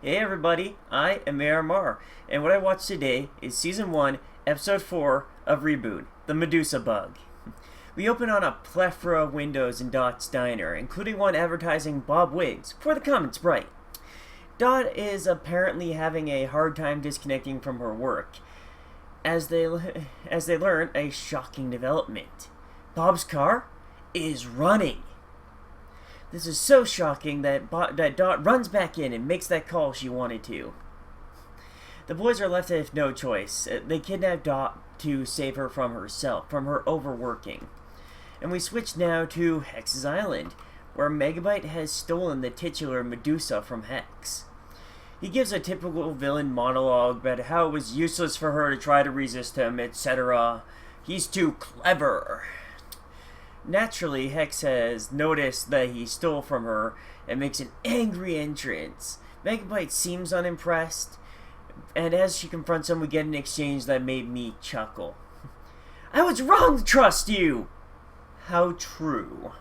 Hey everybody, I am ARMR, and what I watched today is Season 1, Episode 4 of Reboot, the Medusa Bug. We open on a plethora of windows in Dot's diner, including one advertising Bob Wigs for the Common Sprite. Dot is apparently having a hard time disconnecting from her work, as they learn a shocking development. Bob's car is running. This is so shocking that Dot runs back in and makes that call she wanted to. The boys are left with no choice. They kidnap Dot to save her from herself, from her overworking. And we switch now to Hex's Island, where Megabyte has stolen the titular Medusa from Hex. He gives a typical villain monologue about how it was useless for her to try to resist him, etc. He's too clever. Naturally, Hex has noticed that he stole from her and makes an angry entrance. Megabyte seems unimpressed, and as she confronts him, we get an exchange that made me chuckle. I was wrong to trust you! How true.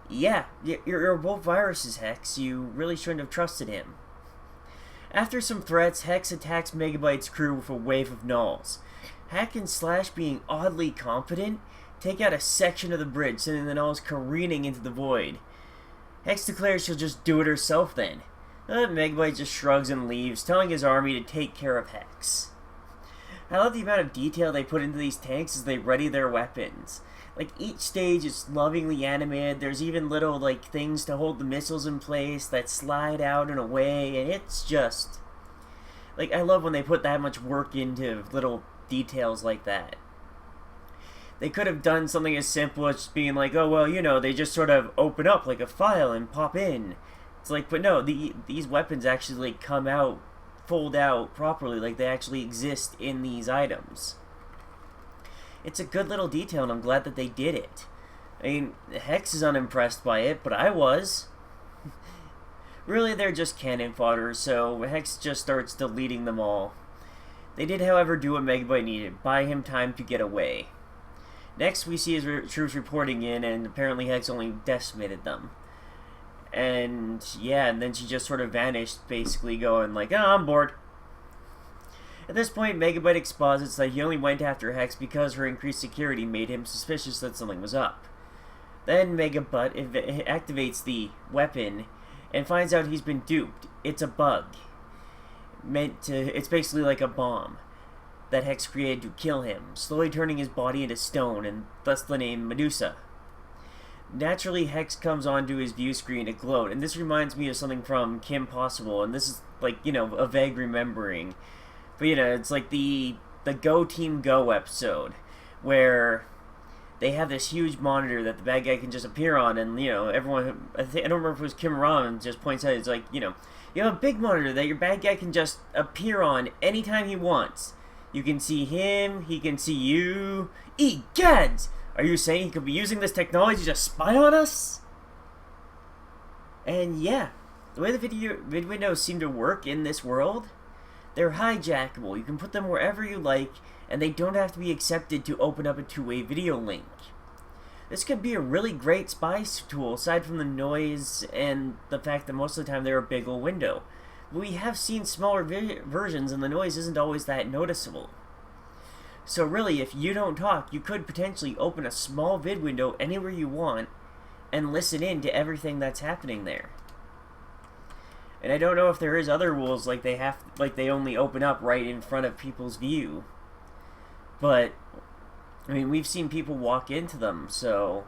Yeah, you're both viruses, Hex. You really shouldn't have trusted him. After some threats, Hex attacks Megabyte's crew with a wave of nulls. Hack and Slash, being oddly confident, take out a section of the bridge, sending the nulls careening into the void. Hex declares she'll just do it herself then. Megabyte just shrugs and leaves, telling his army to take care of Hex. I love the amount of detail they put into these tanks as they ready their weapons. Like, each stage is lovingly animated. There's even little, things to hold the missiles in place that slide out and away, and it's just... I love when they put that much work into little details like that. They could have done something as simple as just being oh, well, they just sort of open up like a file and pop in. It's but no, these weapons actually, come out, fold out properly, they actually exist in these items. It's a good little detail, and I'm glad that they did it. I mean, Hex is unimpressed by it, but I was. Really, they're just cannon fodder, so Hex just starts deleting them all. They did, however, do what Megabyte needed, buy him time to get away. Next, we see his troops reporting in, and apparently Hex only decimated them. And, yeah, and then she just sort of vanished, basically going oh, I'm bored. At this point, Megabyte exposits that he only went after Hex because her increased security made him suspicious that something was up. Then Megabyte activates the weapon and finds out he's been duped. It's a bug. It's basically like a bomb that Hex created to kill him, slowly turning his body into stone, and thus the name Medusa. Naturally, Hex comes onto his view screen to gloat, and this reminds me of something from Kim Possible, and this is, a vague remembering. But, it's the Go Team Go episode, where they have this huge monitor that the bad guy can just appear on, and, everyone, I don't remember if it was Kim Ron, just points out, it's you have a big monitor that your bad guy can just appear on anytime he wants. You can see him, he can see you. Egads! Are you saying he could be using this technology to spy on us? And yeah, the way the vid windows seem to work in this world, they're hijackable. You can put them wherever you like, and they don't have to be accepted to open up a two-way video link. This could be a really great spy tool, aside from the noise and the fact that most of the time they're a big old window. But we have seen smaller versions, and the noise isn't always that noticeable. So really, if you don't talk, you could potentially open a small vid window anywhere you want and listen in to everything that's happening there. And I don't know if there is other rules they only open up right in front of people's view. But I mean, we've seen people walk into them, so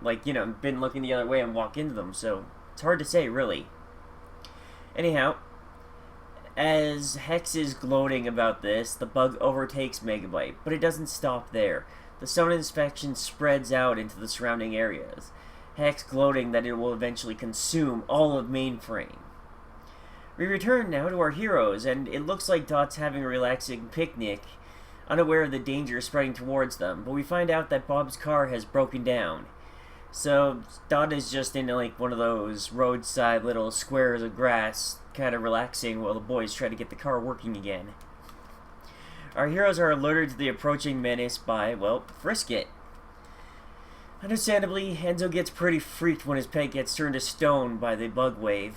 been looking the other way and walk into them, so it's hard to say really. Anyhow, as Hex is gloating about this, the bug overtakes Megabyte, but it doesn't stop there. The stone inspection spreads out into the surrounding areas, Hex gloating that it will eventually consume all of Mainframe. We return now to our heroes, and it looks like Dot's having a relaxing picnic, unaware of the danger spreading towards them, but we find out that Bob's car has broken down. So Dot is just in one of those roadside little squares of grass, kind of relaxing while the boys try to get the car working again. Our heroes are alerted to the approaching menace by, Frisket. Understandably, Enzo gets pretty freaked when his pet gets turned to stone by the bug wave.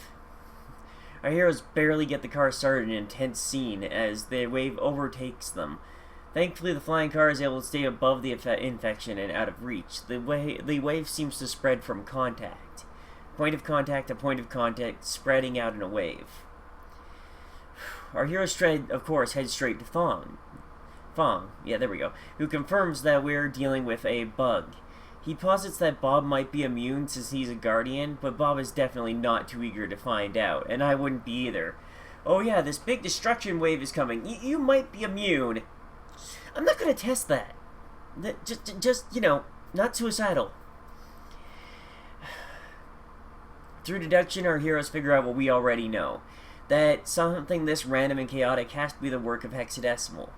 Our heroes barely get the car started in an intense scene as the wave overtakes them. Thankfully, the flying car is able to stay above the infection and out of reach. The wave seems to spread from contact. Point of contact to point of contact, spreading out in a wave. Our heroes, of course, head straight to Fong, yeah, there we go, who confirms that we're dealing with a bug. He posits that Bob might be immune since he's a guardian, but Bob is definitely not too eager to find out, and I wouldn't be either. Oh yeah, this big destruction wave is coming. You might be immune. I'm not going to test that. Just, you know, not suicidal. Through deduction, our heroes figure out what we already know. That something this random and chaotic has to be the work of Hexadecimal.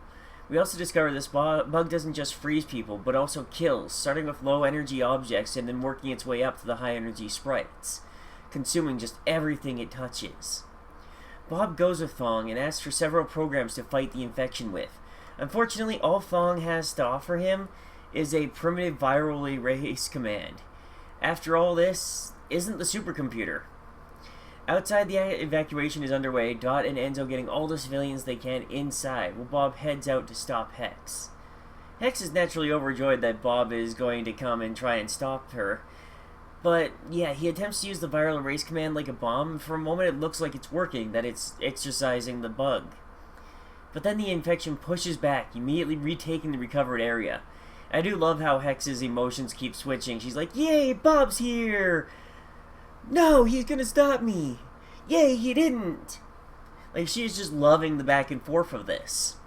We also discover this bug doesn't just freeze people, but also kills, starting with low-energy objects and then working its way up to the high-energy sprites, consuming just everything it touches. Bob goes with Fong and asks for several programs to fight the infection with. Unfortunately, all Fong has to offer him is a primitive viral erase command. After all this isn't the supercomputer. Outside, the evacuation is underway, Dot and Enzo getting all the civilians they can inside, while Bob heads out to stop Hex. Hex is naturally overjoyed that Bob is going to come and try and stop her. But, yeah, he attempts to use the viral erase command like a bomb, and for a moment it looks like it's working, that it's exercising the bug. But then the infection pushes back, immediately retaking the recovered area. I do love how Hex's emotions keep switching. She's like, "Yay, Bob's here! No, he's gonna stop me! Yay, he didn't!" Like, she is just loving the back and forth of this.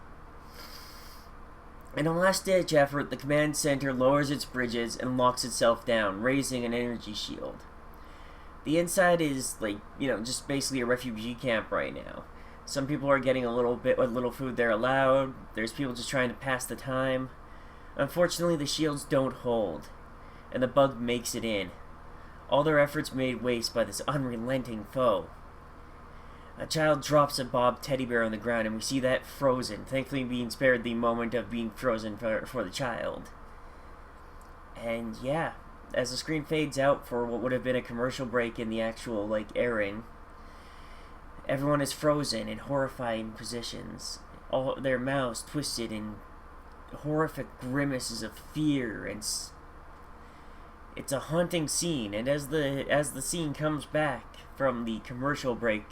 In a last-ditch effort, the command center lowers its bridges and locks itself down, raising an energy shield. The inside is, like, you know, just basically a refugee camp right now. Some people are getting a little bit what little food they're allowed. There's people just trying to pass the time. Unfortunately, the shields don't hold, and the bug makes it in. All their efforts made waste by this unrelenting foe. A child drops a Bob teddy bear on the ground, and we see that frozen, thankfully being spared the moment of being frozen for the child. And yeah, as the screen fades out for what would have been a commercial break in the actual, like, airing, everyone is frozen in horrifying positions, all their mouths twisted in horrific grimaces of fear, and it's a haunting scene. And as the scene comes back from the commercial break,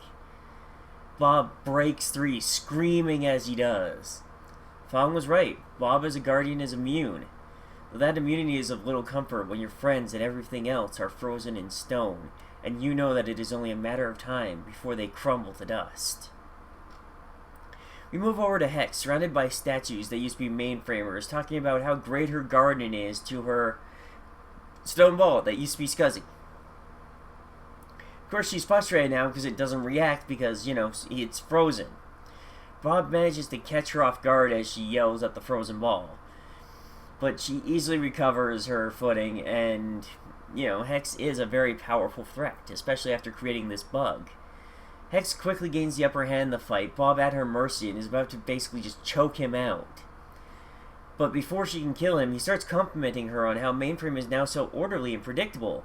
Bob breaks free, screaming as he does. Fong was right. Bob as a guardian is immune. But that immunity is of little comfort when your friends and everything else are frozen in stone, and you know that it is only a matter of time before they crumble to dust. We move over to Hex, surrounded by statues that used to be mainframers, talking about how great her garden is to her stone ball that used to be Scuzzy. Of course, she's frustrated now because it doesn't react because, you know, it's frozen. Bob manages to catch her off guard as she yells at the frozen ball. But she easily recovers her footing, and, you know, Hex is a very powerful threat, especially after creating this bug. Hex quickly gains the upper hand in the fight, Bob at her mercy, and is about to basically just choke him out. But before she can kill him, he starts complimenting her on how Mainframe is now so orderly and predictable.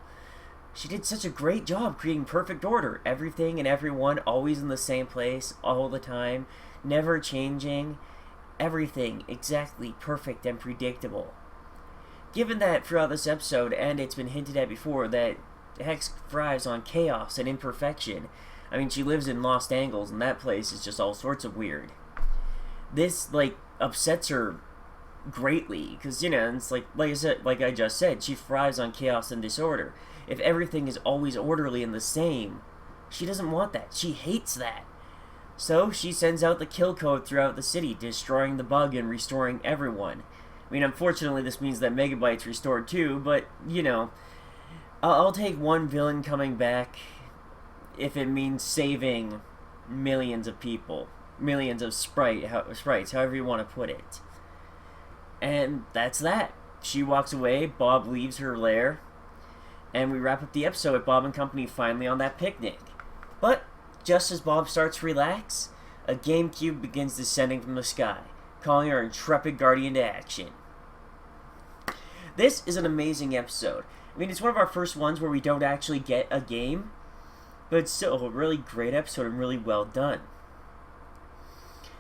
She did such a great job creating perfect order. Everything and everyone always in the same place, all the time, never changing. Everything exactly perfect and predictable. Given that throughout this episode, and it's been hinted at before, that Hex thrives on chaos and imperfection. I mean, she lives in Lost Angles, and that place is just all sorts of weird. This, like, upsets her greatly, because, you know, it's like I just said, she thrives on chaos and disorder. If everything is always orderly and the same, she doesn't want that. She hates that. So, she sends out the kill code throughout the city, destroying the bug and restoring everyone. I mean, unfortunately, this means that Megabyte's restored too, but, you know, I'll take one villain coming back if it means saving millions of people. Millions of sprites, however you want to put it. And that's that. She walks away, Bob leaves her lair, and we wrap up the episode with Bob and company finally on that picnic. But just as Bob starts to relax, a GameCube begins descending from the sky, calling our intrepid guardian to action. This is an amazing episode. I mean, it's one of our first ones where we don't actually get a game, but it's still a really great episode and really well done.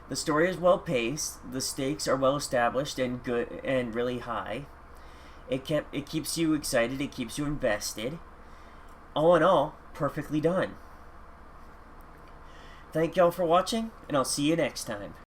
The story is well paced, the stakes are well established and good and really high. It keeps you excited, it keeps you invested. All in all, perfectly done. Thank y'all for watching, and I'll see you next time.